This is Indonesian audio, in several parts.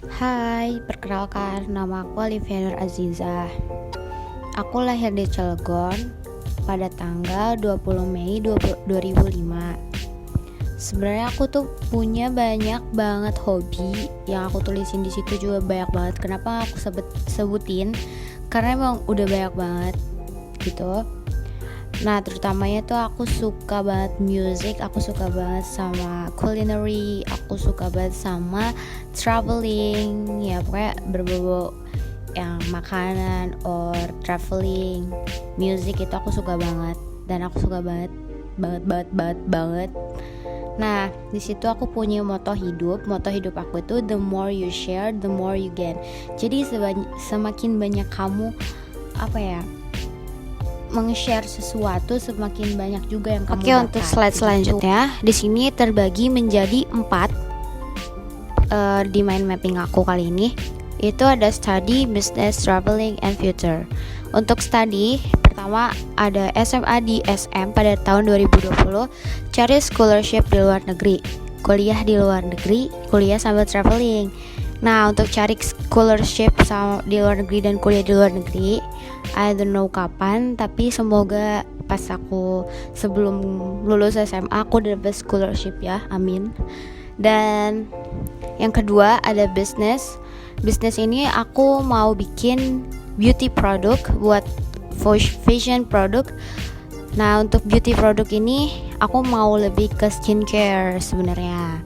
Hai, perkenalkan nama aku Olivia Nur Aziza. Aku lahir di Cilegon pada tanggal 20 Mei 2005. Sebenarnya aku tuh punya banyak banget hobi yang aku tulisin di situ juga banyak banget. Kenapa aku sebutin? Karena emang udah banyak banget gitu. Nah, terutamanya tuh aku suka banget music, aku suka banget sama culinary, aku suka banget sama traveling, ya pokoknya berbau yang makanan or traveling, music itu aku suka banget dan aku suka banget banget. Nah, di situ aku punya moto hidup. Moto hidup aku itu the more you share, the more you gain. Jadi semakin banyak kamu meng-share sesuatu, semakin banyak juga yang kamu dapat. Untuk slide selanjutnya, di sini terbagi menjadi 4 di mind mapping aku kali ini. Itu ada study, business, traveling, and future. Untuk study, pertama ada SMA di SM pada tahun 2020, cari scholarship di luar negeri, kuliah di luar negeri, kuliah sambil traveling. Nah, untuk cari scholarship di luar negeri dan kuliah di luar negeri, I don't know kapan, tapi semoga pas aku sebelum lulus SMA aku dapat scholarship ya, amin. Dan yang kedua ada bisnis. Bisnis ini aku mau bikin beauty product buat fashion product. Nah, untuk beauty product ini aku mau lebih ke skincare sebenarnya.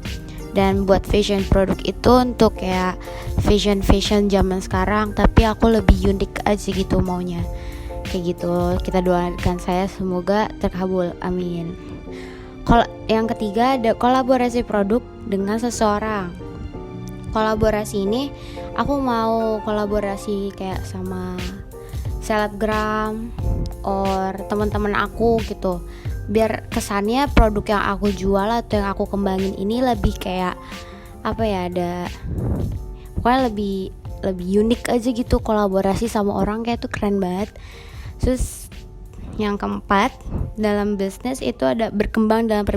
Dan buat fashion produk itu untuk kayak fashion zaman sekarang, tapi aku lebih unik aja gitu maunya. Kayak gitu, kita doakan saya semoga terkabul, amin. Yang ketiga ada kolaborasi produk dengan seseorang. Kolaborasi ini aku mau kolaborasi kayak sama selebgram or teman-teman aku gitu, biar kesannya produk yang aku jual atau yang aku kembangin ini lebih kayak ada pokoknya lebih unik aja gitu. Kolaborasi sama orang kayak tuh keren banget. Terus yang keempat dalam bisnis itu ada berkembang dalam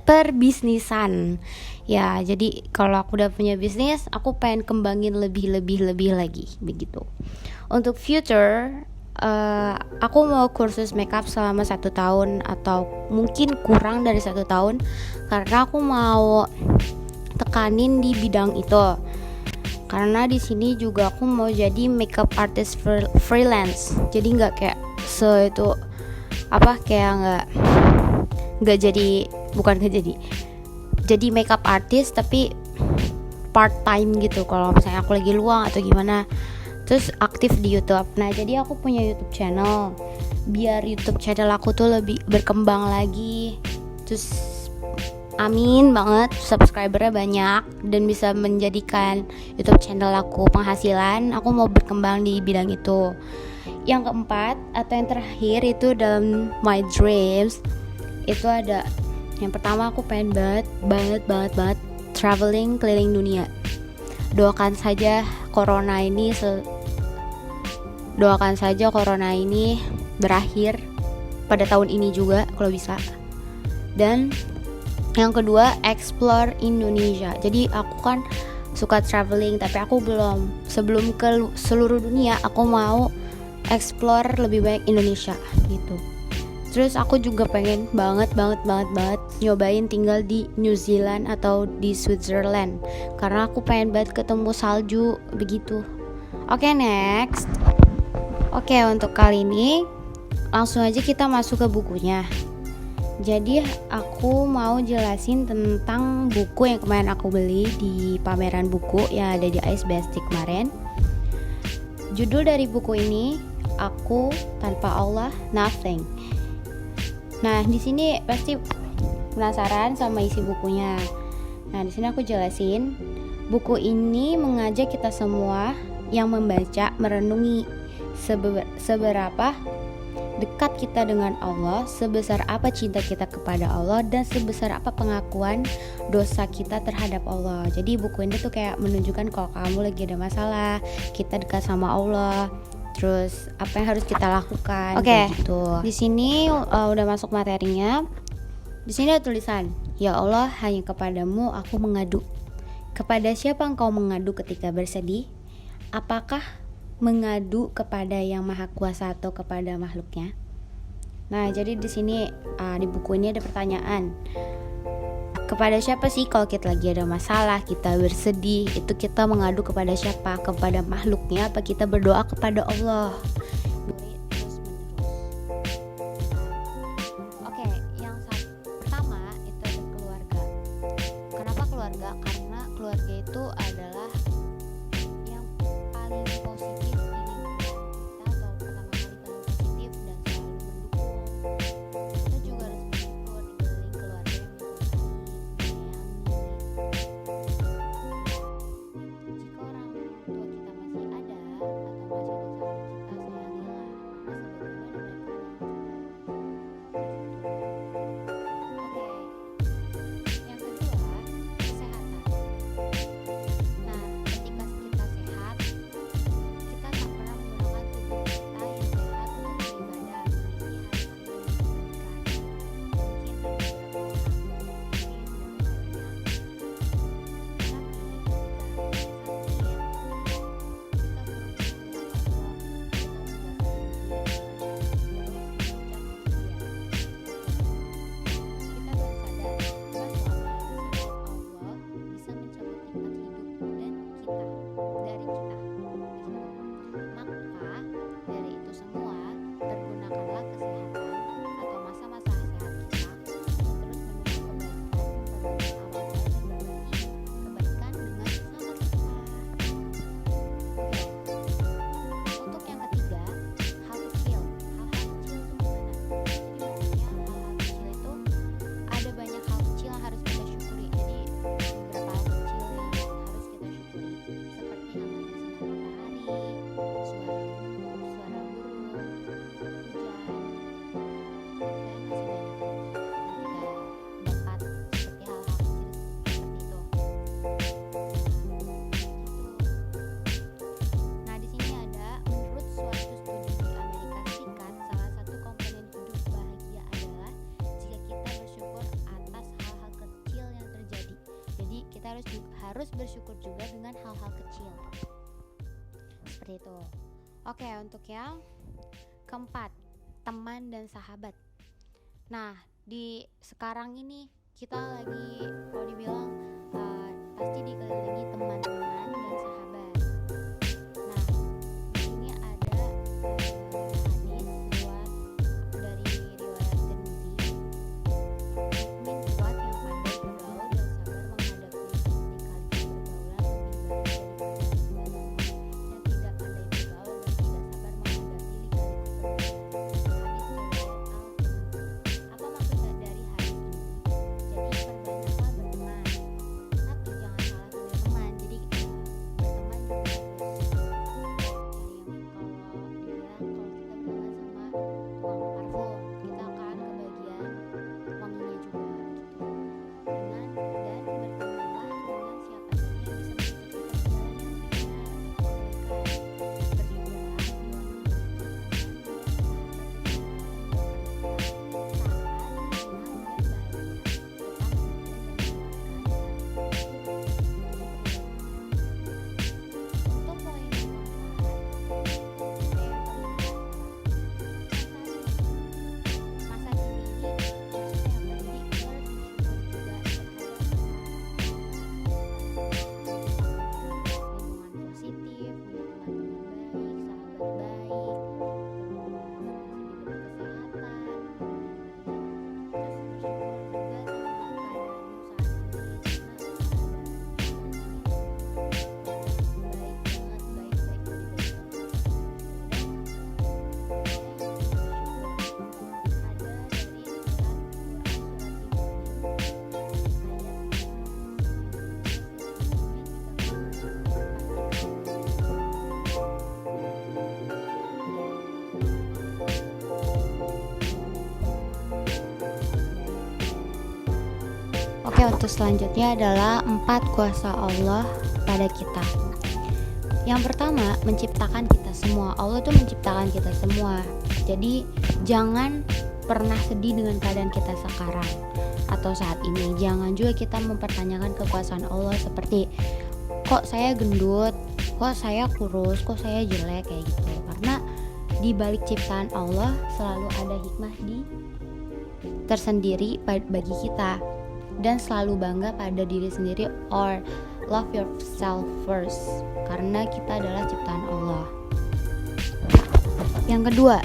perbisnisan ya. Jadi kalau aku udah punya bisnis, aku pengen kembangin lebih lagi begitu. Untuk future, aku mau kursus makeup selama 1 tahun atau mungkin kurang dari 1 tahun, karena aku mau tekanin di bidang itu. Karena di sini juga aku mau jadi makeup artist freelance. Jadi nggak kayak jadi makeup artist tapi part time gitu. Kalau misalnya aku lagi luang atau gimana, terus aktif di YouTube. Nah, jadi aku punya YouTube channel biar YouTube channel aku tuh lebih berkembang lagi. Terus amin banget subscribernya banyak dan bisa menjadikan YouTube channel aku penghasilan. Aku mau berkembang di bidang itu. Yang keempat atau yang terakhir itu dalam my dreams itu ada yang pertama, aku pengen banget traveling keliling dunia. Doakan saja corona ini berakhir pada tahun ini juga kalau bisa. Dan yang kedua, explore Indonesia. Jadi aku kan suka traveling, tapi aku sebelum ke seluruh dunia, aku mau explore lebih banyak Indonesia gitu. Terus aku juga pengen banget nyobain tinggal di New Zealand atau di Switzerland, karena aku pengen banget ketemu salju begitu. Oke, next. Oke, untuk kali ini langsung aja kita masuk ke bukunya. Jadi aku mau jelasin tentang buku yang kemarin aku beli di pameran buku yang ada di Ice Bestie kemarin. Judul dari buku ini Aku Tanpa Allah, Nothing. Nah, di sini pasti penasaran sama isi bukunya. Nah, di sini aku jelasin. Buku ini mengajak kita semua yang membaca merenungi seberapa dekat kita dengan Allah, sebesar apa cinta kita kepada Allah, dan sebesar apa pengakuan dosa kita terhadap Allah. Jadi buku ini tuh kayak menunjukkan kalau kamu lagi ada masalah, kita dekat sama Allah, terus apa yang harus kita lakukan. Oke, gitu. Di sini udah masuk materinya. Di sini ada tulisan, ya Allah, hanya kepadamu aku mengadu. Kepada siapa engkau mengadu ketika bersedih? Apakah mengadu kepada Yang Maha Kuasa atau kepada makhluknya? Nah, jadi di sini di buku ini ada pertanyaan. Kepada siapa sih kalau kita lagi ada masalah, kita bersedih, itu kita mengadu kepada siapa? Kepada makhluknya apa kita berdoa kepada Allah? Oke, yang pertama itu ada keluarga. Kenapa keluarga? Karena keluarga itu adalah yang paling positif di lingkungan kita, atau pertama kali paling positif dan selalu mendukung. Kita juga harus bersyukur dikelilingi keluarga yang jika orang tua kita masih ada atau masih ada sama kita, sayangilah, karena sebagaimana mereka. Yang kedua, kesehatan. Nah, ketika kita sehat, kita tak pernah menggunakan tubuh kita yang sehat untuk beribadah, meneliti harus bersyukur juga dengan hal-hal kecil seperti itu. Oke, untuk yang keempat, teman dan sahabat. Nah, di sekarang ini kita lagi kalau dibilang pasti dikelilingi teman-teman dan sahabat. Nah, di sini ada hadis riwayat dari riwayat Tirmidzi. Mukmin kuat yang pandai bergaul dan sabar menghadapi lika-liku pergaulan lebih baik daripada yang tidak pandai bergaul dan tidak sabar menghadapi lika-liku pergaulan. Hadis riwayat Al-Tirmidzi. Apa maksud dari hadis ini? Jadi perbanyaklah berteman, tapi jangan salah pilih teman. Jadi berteman juga harus Oke, untuk selanjutnya adalah 4 kuasa Allah pada kita. Yang pertama, menciptakan kita semua. Allah tuh menciptakan kita semua. Jadi jangan pernah sedih dengan keadaan kita sekarang. atau saat ini. Jangan juga kita mempertanyakan kekuasaan Allah seperti kok saya gendut, kok saya kurus, kok saya jelek kayak gitu. Karena di balik ciptaan Allah selalu ada hikmah tersendiri bagi kita, dan selalu bangga pada diri sendiri or love yourself first, karena kita adalah ciptaan Allah. Yang kedua,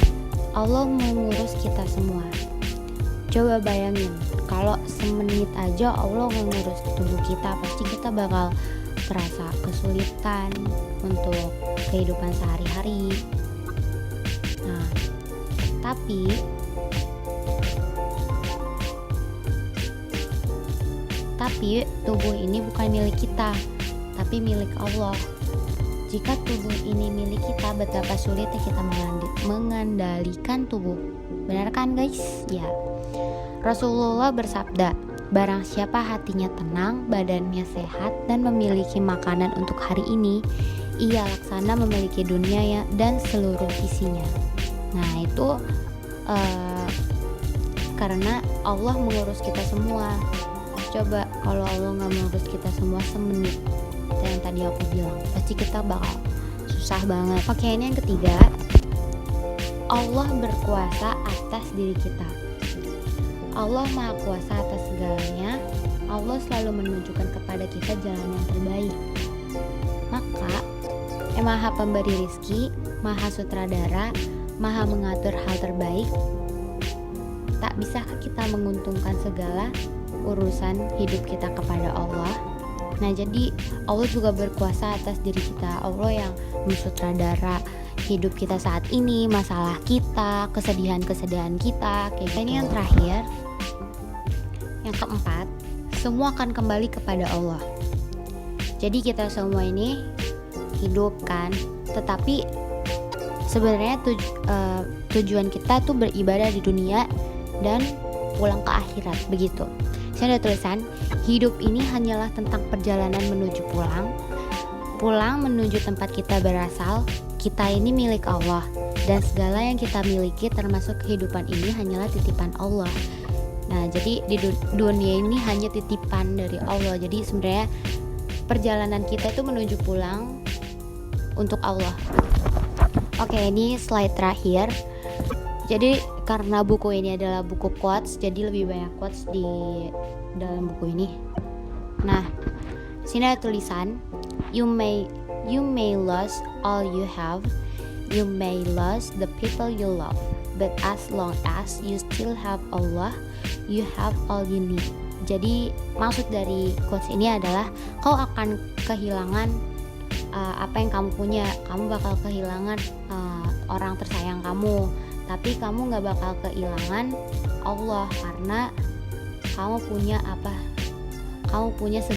Allah mengurus kita semua. Coba bayangin, kalau semenit aja Allah mengurus tubuh kita, pasti kita bakal terasa kesulitan untuk kehidupan sehari-hari. Nah, tapi tubuh ini bukan milik kita, tapi milik Allah. Jika tubuh ini milik kita, betapa sulitnya kita mengandalkan tubuh. Benar kan guys? Ya. Rasulullah bersabda, barang siapa hatinya tenang, badannya sehat, dan memiliki makanan untuk hari ini, ia laksana memiliki dunia dan seluruh isinya. Nah itu karena Allah mengurus kita semua. Coba kalau Allah nggak mengurus kita semua semenit yang tadi aku bilang, pasti kita bakal susah banget. Oke, ini yang ketiga, Allah berkuasa atas diri kita. Allah maha kuasa atas segalanya. Allah selalu menunjukkan kepada kita jalan yang terbaik. Maka maha pemberi rizki, maha sutradara, maha mengatur hal terbaik. Tak bisakah kita menguntungkan segala urusan hidup kita kepada Allah? Nah, jadi Allah juga berkuasa atas diri kita. Allah yang mensutradara hidup kita saat ini, masalah kita, kesedihan-kesedihan kita. Kayak ini yang terakhir. Yang keempat, semua akan kembali kepada Allah. Jadi kita semua ini hidup kan, tetapi sebenarnya tujuan kita tuh beribadah di dunia dan pulang ke akhirat, begitu. Saya ada tulisan, hidup ini hanyalah tentang perjalanan menuju pulang menuju tempat kita berasal. Kita ini milik Allah, dan segala yang kita miliki termasuk kehidupan ini hanyalah titipan Allah. Nah, jadi di dunia ini hanya titipan dari Allah. Jadi sebenarnya perjalanan kita itu menuju pulang untuk Allah. Oke, ini slide terakhir. Jadi karena buku ini adalah buku quotes, jadi lebih banyak quotes di dalam buku ini. Nah, sini ada tulisan, you may lose all you have, you may lose the people you love, but as long as you still have Allah, you have all you need. Jadi maksud dari quotes ini adalah kau akan kehilangan apa yang kamu punya. Kamu bakal kehilangan orang tersayang kamu, tapi kamu gak bakal kehilangan Allah, karena kamu punya